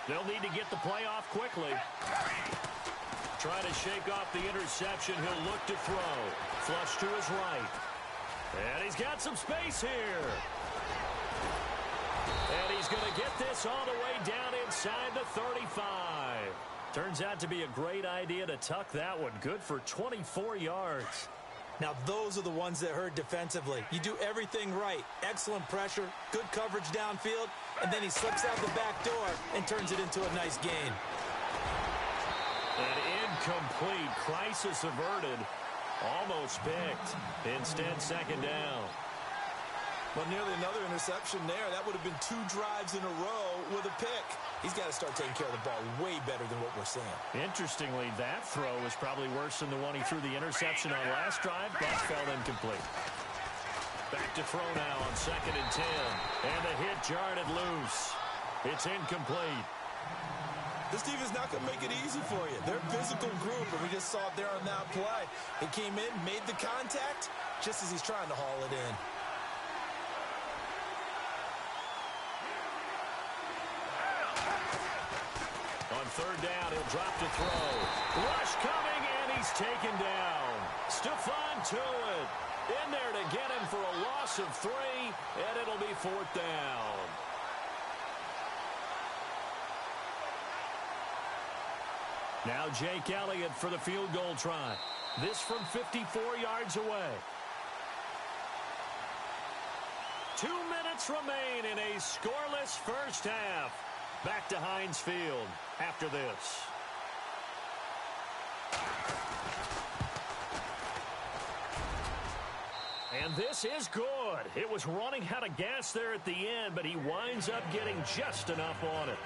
They'll need to get the play off quickly. Trying to shake off the interception. He'll look to throw. Flush to his right. And he's got some space here. And he's going to get this all the way down inside the 35. Turns out to be a great idea to tuck that one. Good for 24 yards. Now, those are the ones that hurt defensively. You do everything right. Excellent pressure, good coverage downfield, and then he slips out the back door and turns it into a nice gain. An incomplete. Crisis averted. Almost picked. Instead, second down. Well, nearly another interception there. That would have been 2 drives in a row with a pick. He's got to start taking care of the ball way better than what we're seeing. Interestingly, that throw was probably worse than the one he threw the interception on last drive, but fell incomplete. Back to throw now on 2nd and 10. And the hit jarred it loose. It's incomplete. This team is not going to make it easy for you. They're a physical group, and we just saw it there on that play. He came in, made the contact, just as he's trying to haul it in. On 3rd down, he'll drop to throw. Rush coming, and he's taken down. Stephon Tuitt in there to get him for a loss of 3, and it'll be 4th down. Now Jake Elliott for the field goal try. This from 54 yards away. 2 minutes remain in a scoreless first half. Back to Heinz Field after this. And this is good. It was running out of gas there at the end, but he winds up getting just enough on it.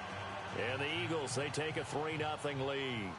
And the Eagles, they take a 3-0 lead.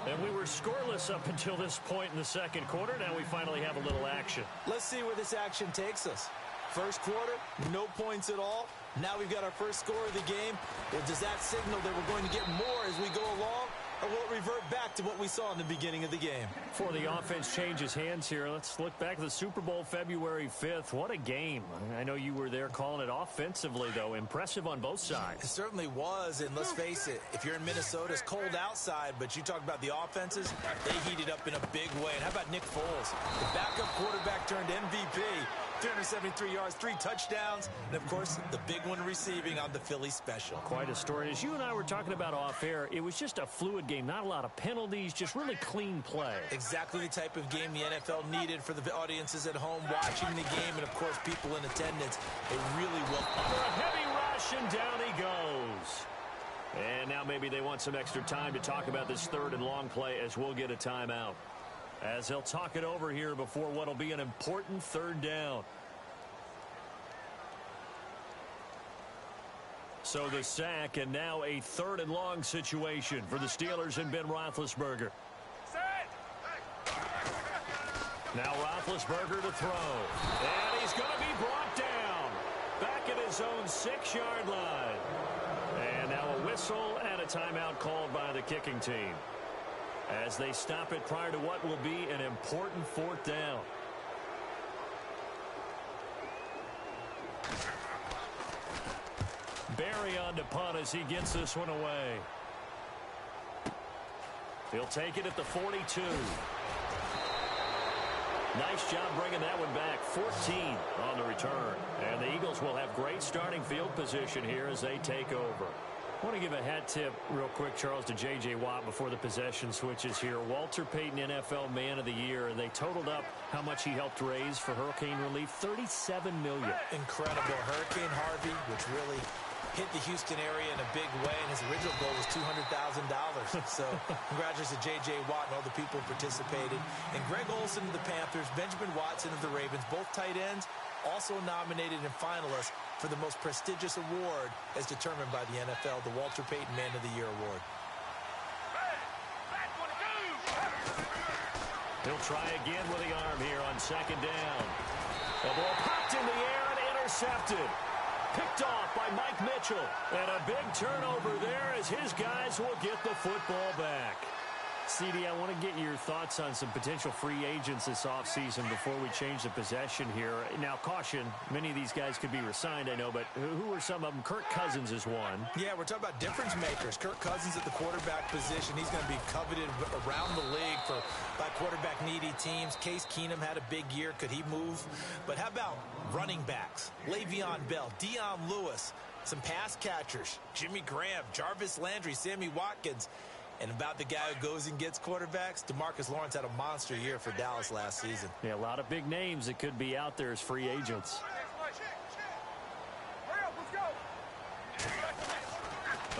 And we were scoreless up until this point in the second quarter. Now we finally have a little action. Let's see where this action takes us. First quarter, no points at all. Now we've got our first score of the game. Well, does that signal that we're going to get more as we go along? Or will it revert back to what we saw in the beginning of the game? Before the offense changes hands here, let's look back at the Super Bowl February 5th. What a game. I know you were there calling it offensively, though. Impressive on both sides. It certainly was, and let's face it, if you're in Minnesota, it's cold outside, but you talk about the offenses, they heated up in a big way. And how about Nick Foles? The backup quarterback turned MVP. 373 yards, 3 touchdowns, and, of course, the big one receiving on the Philly special. Quite a story. As you and I were talking about off air, it was just a fluid game. Not a lot of penalties, just really clean play. Exactly the type of game the NFL needed for the audiences at home watching the game and, of course, people in attendance. They really will. For a heavy rush, and down he goes. And now maybe they want some extra time to talk about this 3rd and long play as we'll get a timeout. As they'll talk it over here before what will be an important 3rd down. So the sack, and now a 3rd and long situation for the Steelers and Ben Roethlisberger. Now Roethlisberger to throw. And he's going to be brought down. Back at his own 6-yard line. And now a whistle and a timeout called by the kicking team, as they stop it prior to what will be an important 4th down. Barry on to punt as he gets this one away. He'll take it at the 42. Nice job bringing that one back. 14 on the return. And the Eagles will have great starting field position here as they take over. I want to give a hat tip real quick, Charles, to J.J. Watt before the possession switches here. Walter Payton, NFL Man of the Year. They totaled up how much he helped raise for hurricane relief, $37 million. Incredible. Hurricane Harvey, which really hit the Houston area in a big way, and his original goal was $200,000. So congratulations to J.J. Watt and all the people who participated. And Greg Olsen of the Panthers, Benjamin Watson of the Ravens, both tight ends, also nominated and finalists for the most prestigious award as determined by the NFL, the Walter Payton Man of the Year Award. He'll try again with the arm here on 2nd down. The ball popped in the air and intercepted. Picked off by Mike Mitchell. And a big turnover there as his guys will get the football back. CD, I want to get your thoughts on some potential free agents this offseason before we change the possession here. Now, caution, many of these guys could be re-signed, I know, but who are some of them? Kirk Cousins is one. Yeah, we're talking about difference makers. Kirk Cousins at the quarterback position. He's going to be coveted around the league by quarterback-needy teams. Case Keenum had a big year. Could he move? But how about running backs? Le'Veon Bell, Dion Lewis, some pass catchers, Jimmy Graham, Jarvis Landry, Sammy Watkins. And about the guy who goes and gets quarterbacks, DeMarcus Lawrence had a monster year for Dallas last season. Yeah, a lot of big names that could be out there as free agents.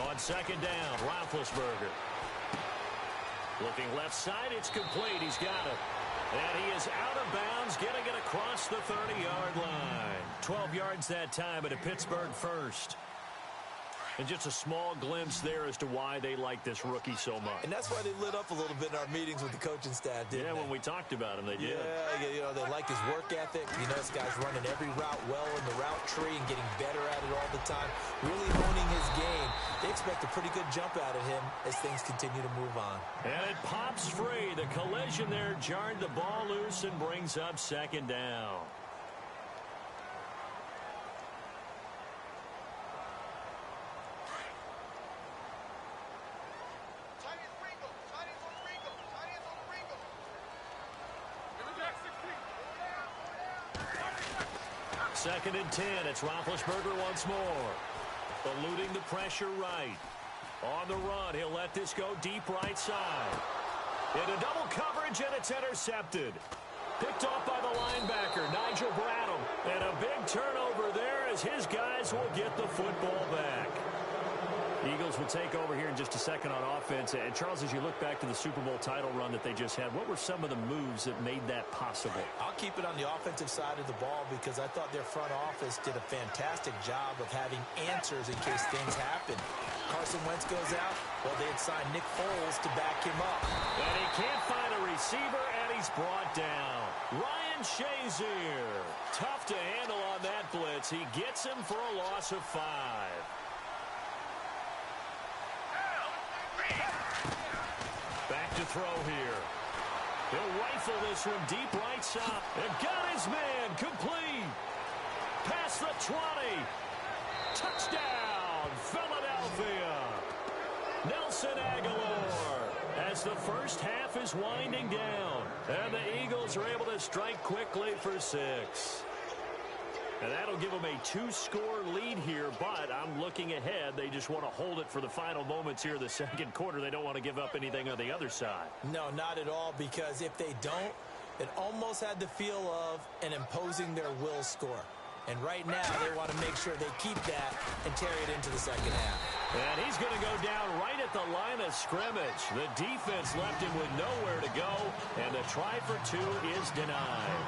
On second down, Roethlisberger. Looking left side, it's complete. He's got it. And he is out of bounds, getting it across the 30-yard line. 12 yards that time, but a Pittsburgh first. And just a small glimpse there as to why they like this rookie so much. And that's why they lit up a little bit in our meetings with the coaching staff, didn't they? When we talked about him, they did. Yeah, you know, they like his work ethic. You know, this guy's running every route well in the route tree and getting better at it all the time, really honing his game. They expect a pretty good jump out of him as things continue to move on. And it pops free. The collision there jarred the ball loose and brings up second down. Second and 10. It's Roethlisberger once more. Eluding the pressure right. On the run, he'll let this go deep right side. Into double coverage, and it's intercepted. Picked off by the linebacker, Nigel Bradham. And a big turnover there as his guys will get the football back. Eagles will take over here in just a second on offense. And, Charles, as you look back to the Super Bowl title run that they just had, what were some of the moves that made that possible? I'll keep it on the offensive side of the ball because I thought their front office did a fantastic job of having answers in case things happen. Carson Wentz goes out. Well, they had signed Nick Foles to back him up. And he can't find a receiver, and he's brought down. Ryan Shazier. Tough to handle on that blitz. He gets him for a loss of 5. Back to throw here. He'll rifle this one deep right side. And got his man complete. Past the 20. Touchdown, Philadelphia. Nelson Aguilar. As the first half is winding down. And the Eagles are able to strike quickly for 6. And that'll give them a 2-score lead here, but I'm looking ahead. They just want to hold it for the final moments here in the second quarter. They don't want to give up anything on the other side. No, not at all, because if they don't, it almost had the feel of an imposing their will score. And right now, they want to make sure they keep that and carry it into the second half. And he's going to go down right at the line of scrimmage. The defense left him with nowhere to go, and the try for 2 is denied.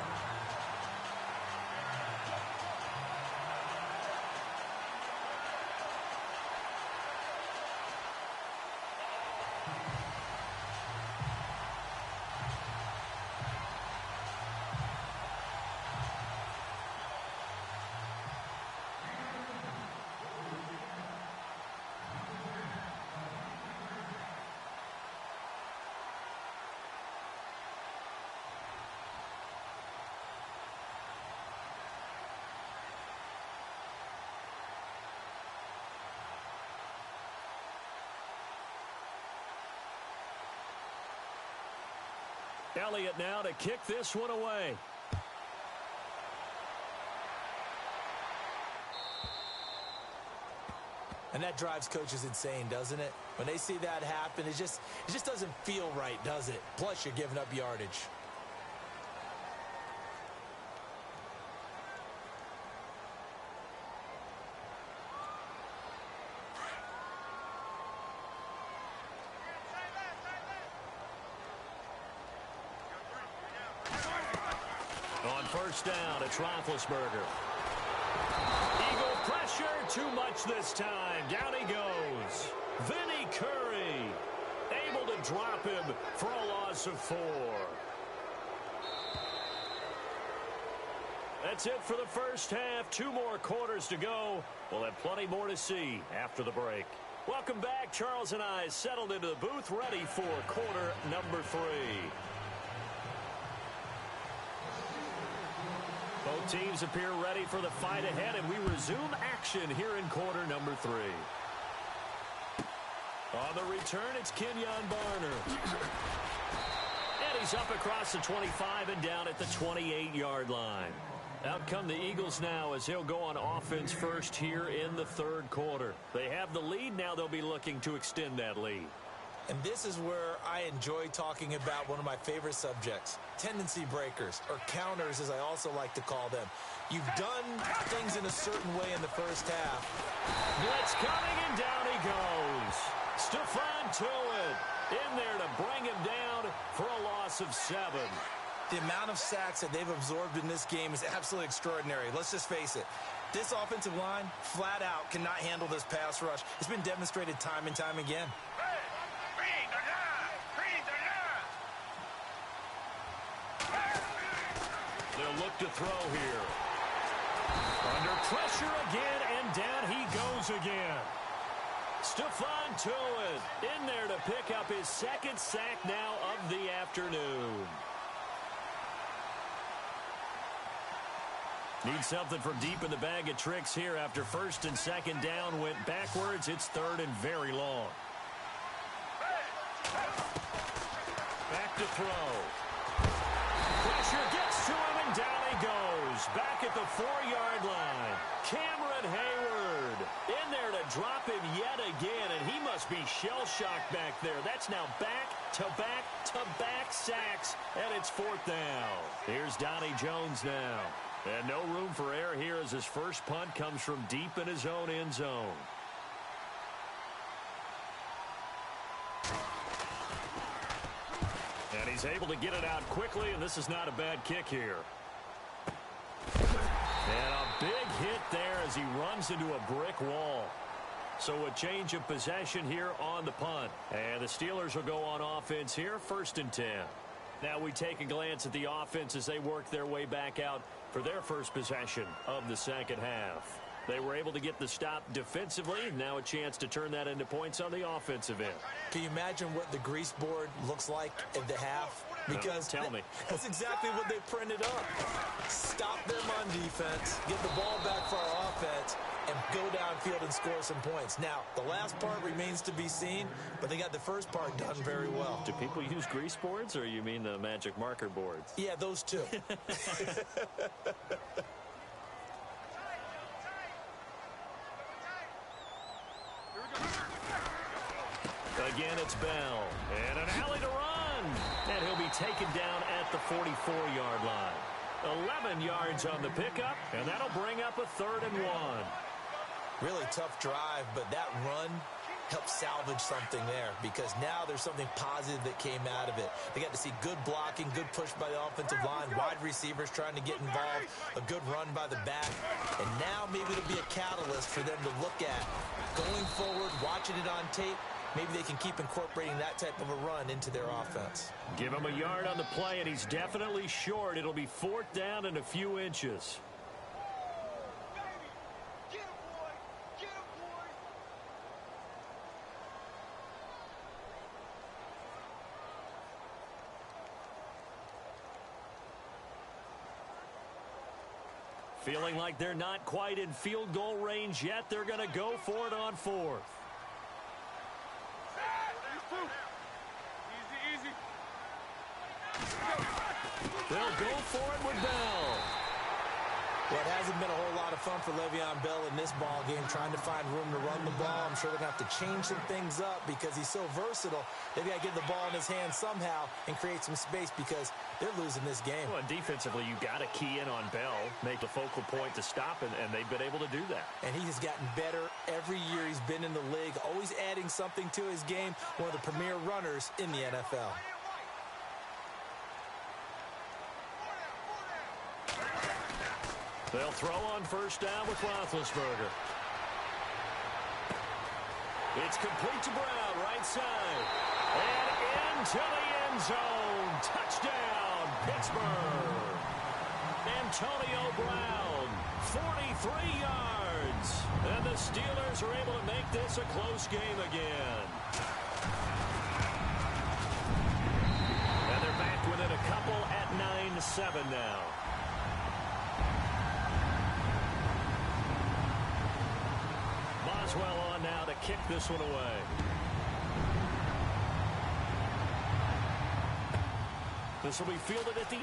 Elliott now to kick this one away. And that drives coaches insane, doesn't it? When they see that happen, it just doesn't feel right, does it? Plus, you're giving up yardage. On first down, it's Roethlisberger. Eagle pressure, too much this time. Down he goes. Vinny Curry, able to drop him for a loss of 4. That's it for the first half. 2 more quarters to go. We'll have plenty more to see after the break. Welcome back. Charles and I settled into the booth, ready for quarter number 3. Both teams appear ready for the fight ahead, and we resume action here in quarter number 3. On the return, it's Kenyon Barner. And he's up across the 25 and down at the 28-yard line. Out come the Eagles now as he'll go on offense first here in the third quarter. They have the lead. Now they'll be looking to extend that lead. And this is where I enjoy talking about one of my favorite subjects, tendency breakers, or counters as I also like to call them. You've done things in a certain way in the first half. Blitz coming, and down he goes. Stephon Tuitt in there to bring him down for a loss of 7. The amount of sacks that they've absorbed in this game is absolutely extraordinary. Let's just face it. This offensive line, flat out, cannot handle this pass rush. It's been demonstrated time and time again. They'll look to throw here. Under pressure again, and down he goes again. Stephon Tuitt in there to pick up his second sack now of the afternoon. Need something from deep in the bag of tricks here after first and second down went backwards. It's third and very long. Back to throw. Pressure gets to him, and down he goes. Back at the 4-yard line. Cameron Hayward in there to drop him yet again, and he must be shell-shocked back there. That's now back-to-back-to-back sacks, and it's 4th down. Here's Donnie Jones now. And no room for error here as his first punt comes from deep in his own end zone. And he's able to get it out quickly, and this is not a bad kick here. And a big hit there as he runs into a brick wall. So a change of possession here on the punt. And the Steelers will go on offense here, 1st and 10. Now we take a glance at the offense as they work their way back out for their first possession of the second half. They were able to get the stop defensively. Now a chance to turn that into points on the offensive end. Can you imagine what the grease board looks like at the half? Because tell me. That's exactly what they printed up. Stop them on defense, get the ball back for our offense, and go downfield and score some points. Now, the last part remains to be seen, but they got the first part done very well. Do people use grease boards, or you mean the magic marker boards? Yeah, those two. Again, it's Bell. And an alley to run. And he'll be taken down at the 44-yard line. 11 yards on the pickup, and that'll bring up a 3rd and 1. Really tough drive, but that run helped salvage something there because now there's something positive that came out of it. They got to see good blocking, good push by the offensive line, wide receivers trying to get involved, a good run by the back, and now maybe it'll be a catalyst for them to look at going forward, watching it on tape. Maybe they can keep incorporating that type of a run into their offense. Give him a yard on the play, and he's definitely short. It'll be 4th down and a few inches. Feeling like they're not quite in field goal range yet. They're going to go for it on 4th. They'll go for it with Bell. Well, it hasn't been a whole lot of fun for Le'Veon Bell in this ball game, trying to find room to run the ball. I'm sure they're going to have to change some things up because he's so versatile. They've got to get the ball in his hands somehow and create some space because they're losing this game. Well, and defensively, you got to key in on Bell, make the focal point to stop, and they've been able to do that. And he has gotten better every year he's been in the league, always adding something to his game, one of the premier runners in the NFL. They'll throw on 1st down with Roethlisberger. It's complete to Brown, right side. And into the end zone. Touchdown, Pittsburgh. Antonio Brown, 43 yards. And the Steelers are able to make this a close game again. And they're back within a couple at 9-7 now. Boswell on now to kick this one away. This will be fielded at the 8.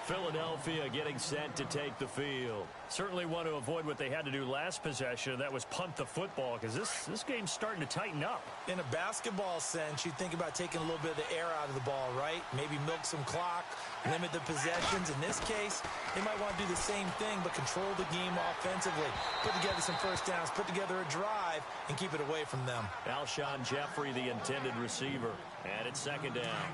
Philadelphia getting set to take the field. Certainly want to avoid what they had to do last possession. That was punt the football, because this game's starting to tighten up. In a basketball sense, you think about taking a little bit of the air out of the ball, right? Maybe milk some clock, limit the possessions. In this case, they might want to do the same thing, but control the game offensively. Put together some first downs, put together a drive, and keep it away from them. Alshon Jeffrey, the intended receiver. And it's second down.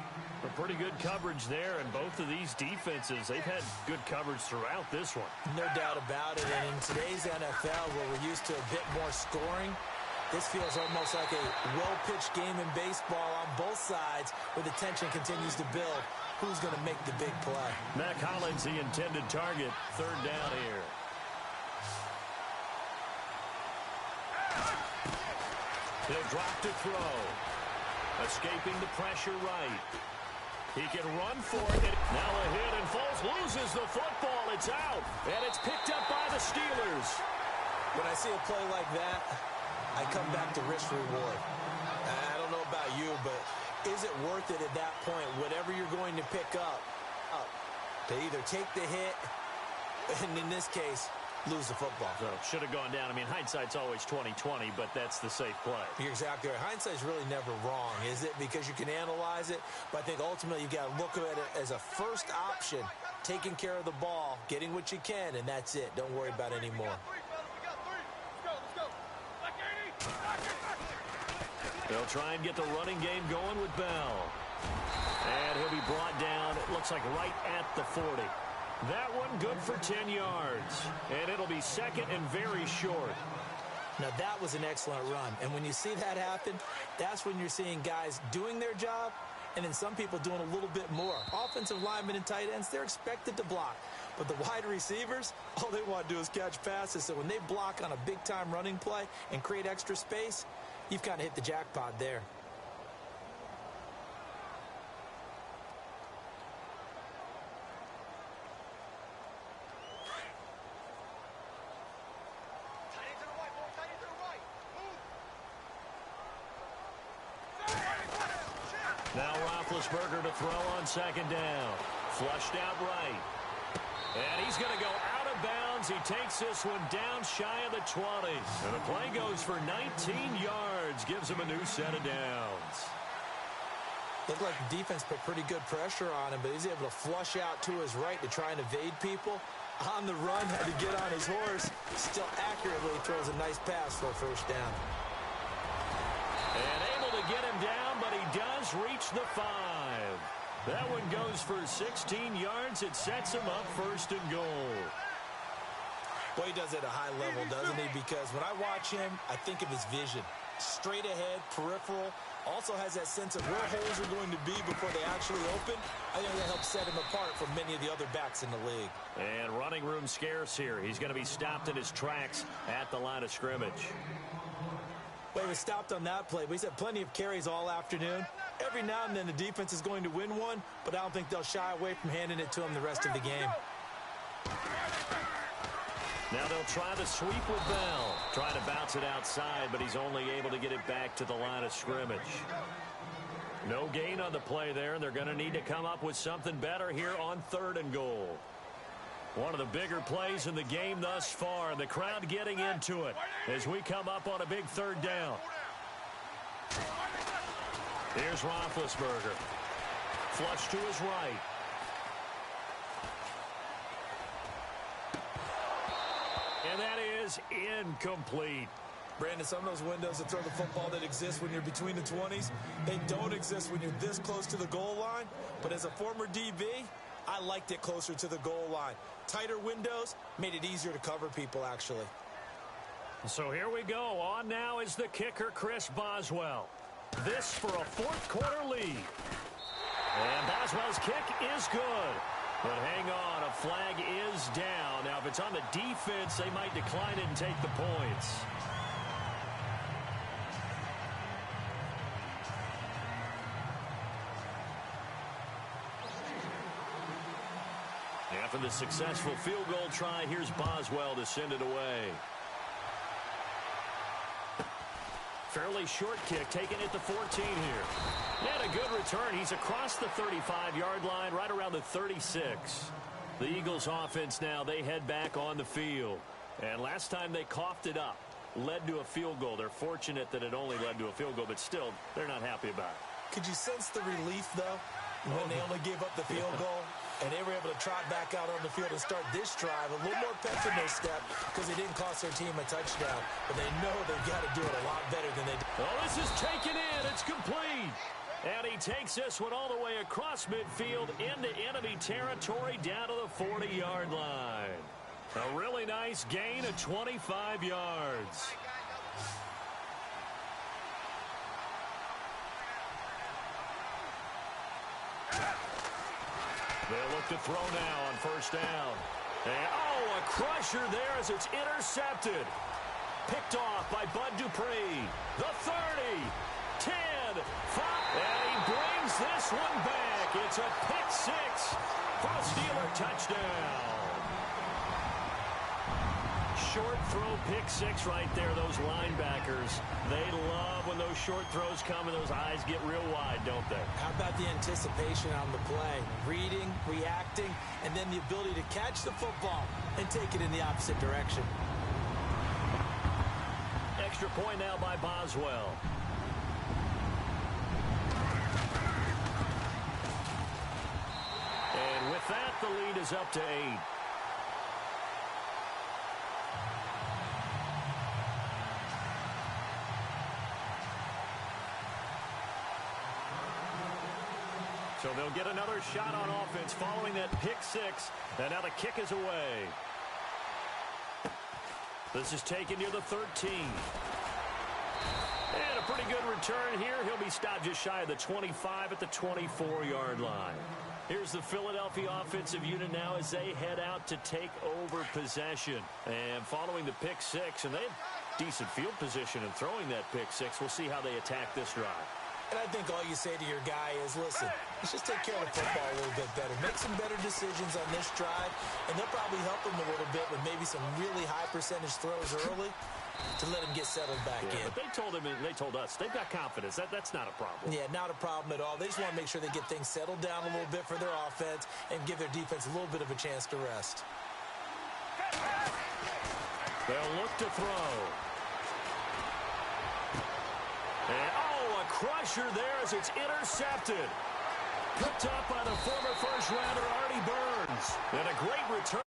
A pretty good coverage there, and both of these defenses, they've had good coverage throughout this one. No doubt about it. And in today's NFL, where we're used to a bit more scoring, this feels almost like a well-pitched game in baseball on both sides, where the tension continues to build. Who's going to make the big play? Mac Hollins, the intended target. Third down here. He'll drop to throw. Escaping the pressure right. He can run for it. Now a hit, and Foles loses the football. It's out, and it's picked up by the Steelers. When I see a play like that, I come back to risk-reward. I don't know about you, but is it worth it at that point, whatever you're going to pick up, to either take the hit, and in this case, lose the football? So should have gone down. I mean, hindsight's always 20/20, but that's the safe play. You're exactly right. Hindsight's really never wrong, is it? Because you can analyze it, but I think ultimately you got to look at it as a first option, taking care of the ball, getting what you can, and that's it. Don't worry about it anymore. They'll try and get the running game going with Bell. And he'll be brought down, it looks like right at the 40. That one good for 10 yards. And it'll be second and very short. Now, that was an excellent run. And when you see that happen, that's when you're seeing guys doing their job and then some people doing a little bit more. Offensive linemen and tight ends, they're expected to block. But the wide receivers, all they want to do is catch passes. So when they block on a big-time running play and create extra space, you've kind of hit the jackpot there. Now Roethlisberger to throw on second down. Flushed out right. And he's going to go out of bounds. He takes this one down shy of the 20. And the play goes for 19 yards. Gives him a new set of downs. Looked like the defense put pretty good pressure on him, but he's able to flush out to his right to try and evade people. On the run, had to get on his horse. Still accurately throws a nice pass for a first down. And able to get him down, but he does reach the 5. That one goes for 16 yards. It sets him up first and goal. Boy, he does it at a high level, doesn't he? Because when I watch him, I think of his vision. Straight ahead, peripheral. Also has that sense of where holes are going to be before they actually open. I think that helps set him apart from many of the other backs in the league. And running room scarce here. He's going to be stopped in his tracks at the line of scrimmage. Well, he was stopped on that play, but he's had plenty of carries all afternoon. Every now and then the defense is going to win one, but I don't think they'll shy away from handing it to him the rest of the game. Now they'll try the sweep with Bell. Trying to bounce it outside, but he's only able to get it back to the line of scrimmage. No gain on the play there, and they're going to need to come up with something better here on 3rd and goal. One of the bigger plays in the game thus far, and the crowd getting into it as we come up on a big 3rd down. Here's Roethlisberger. Flush to his right. And that is incomplete. Brandon, some of those windows to throw the football that exist when you're between the 20s, they don't exist when you're this close to the goal line. But as a former DB, I liked it closer to the goal line. Tighter windows made it easier to cover people, actually. So here we go. On now is the kicker, Chris Boswell. This for a fourth quarter lead. And Boswell's kick is good. But hang on, a flag is down. Now, if it's on the defense, they might decline it and take the points. After the successful field goal try, here's Boswell to send it away. Fairly short kick, taken at the 14 here. And a good return. He's across the 35-yard line, right around the 36. The Eagles offense now, they head back on the field. And last time they coughed it up, led to a field goal. They're fortunate that it only led to a field goal, but still, they're not happy about it. Could you sense the relief, though, when they only gave up the field goal? And they were able to trot back out on the field and start this drive. A little more pep in their step because they didn't cost their team a touchdown. But they know they've got to do it a lot better than they did. Well, this is taken in. It's complete. And he takes this one all the way across midfield into enemy territory down to the 40-yard line. A really nice gain of 25 yards. They'll look to throw now on first down. And, a crusher there as it's intercepted. Picked off by Bud Dupree. The 30, 10, 5. And he brings this one back. It's a pick six for a Steeler touchdown. Short throw pick six right there. Those linebackers, they love when those short throws come and those eyes get real wide, don't they? How about the anticipation on the play? Reading, reacting, and then the ability to catch the football and take it in the opposite direction. Extra point now by Boswell. And with that, the lead is up to 8. So they'll get another shot on offense following that pick six. And now the kick is away. This is taken near the 13. And a pretty good return here. He'll be stopped just shy of the 25 at the 24-yard line. Here's the Philadelphia offensive unit now as they head out to take over possession. And following the pick six, and they have decent field position in throwing that pick six. We'll see how they attack this drive. And I think all you say to your guy is, listen, let's just take care of the football a little bit better. Make some better decisions on this drive, and they'll probably help him a little bit with maybe some really high percentage throws early to let him get settled back in. But they told him, and they told us, they've got confidence. That's not a problem. Yeah, not a problem at all. They just want to make sure they get things settled down a little bit for their offense and give their defense a little bit of a chance to rest. They'll look to throw. And, a crusher there as it's intercepted. Picked up by the former first-rounder Artie Burns. And a great return